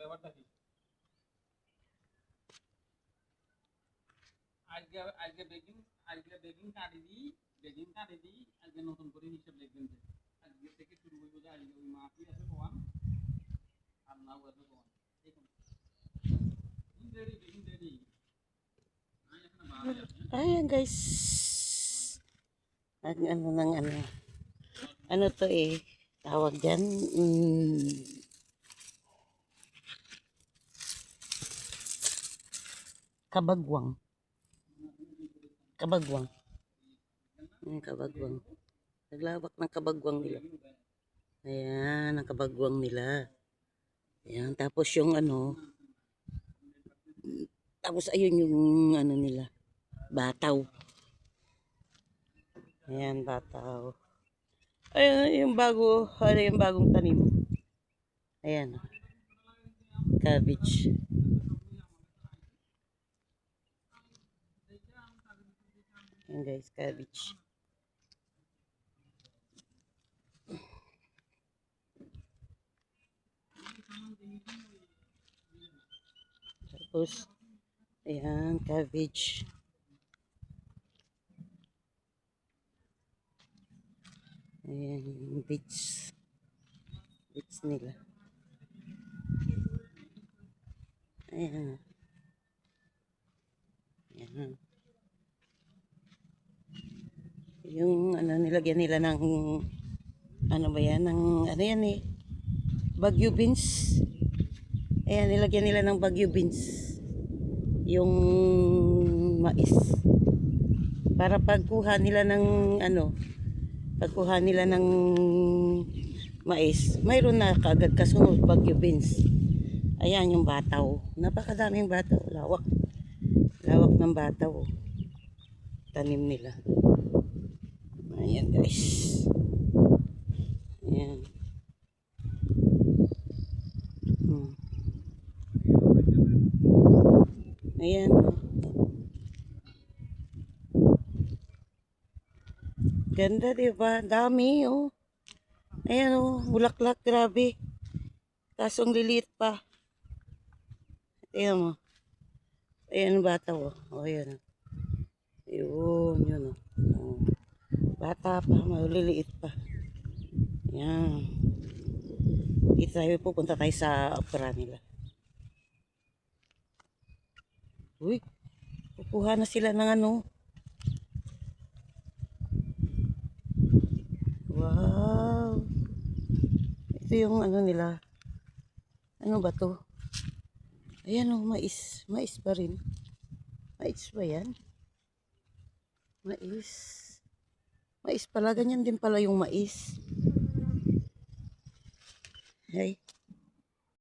ব্যাপারটা কি? আজকে বেগিং কাটি দিই আজকে নতুন করে হিসাব লিখবেন যে আজকে থেকে শুরু হইব যে আজকে ওই মাটি আছে কোয়ান আর নাও আছে কোয়ান দেখুন begging ready Ayan guys. Ano ng ano. Ano to eh. Tawag dyan. Kabagwang. Kabagwang. Kabagwang. Naglawak ng kabagwang nila. Ayan, ang kabagwang nila. Ayan, tapos yung ano. Tapos ayun yung ano nila. Bataw. Ayan, bataw. Ayan, yung bago, ano yung bagong tanim. Ayan. Cabbage. Ayan guys, cabbage. Tapos, ayan, cabbage. Ayan, beets. Beets nila. Ayan. Ayan. Yung ano, nilagyan nila ng, ano ba yan, ng, ano yan eh, Baguio beans. Ayan, nilagyan nila ng Baguio beans. Yung mais. Para pagkuha nila ng, ano, pagkuha nila ng mais, mayroon na kaagad kasunod Baguio beans. Ayan yung bataw. Napakadaming bataw. Lawak. Lawak ng bataw. Tanim nila. Ayan guys. Ayan. Ayan. Ganda diba? Dami oh. Ayan oh. Bulaklak. Grabe. Kasong liliit pa. Ayan mo. Ayan yung bataw oh. O ayan oh. Yun. Yun oh. Oh. Bata pa. Maliliit pa. Ayan. Dito tayo pupunta tayo sa opera nila. Uy, kukuha na sila ng ano. Wow. Ito yung ano nila. Ano ba to? Ayan o, mais. Mais pa rin. Mais ba yan? Mais. Mais pala. Ganyan din pala yung mais. Ay.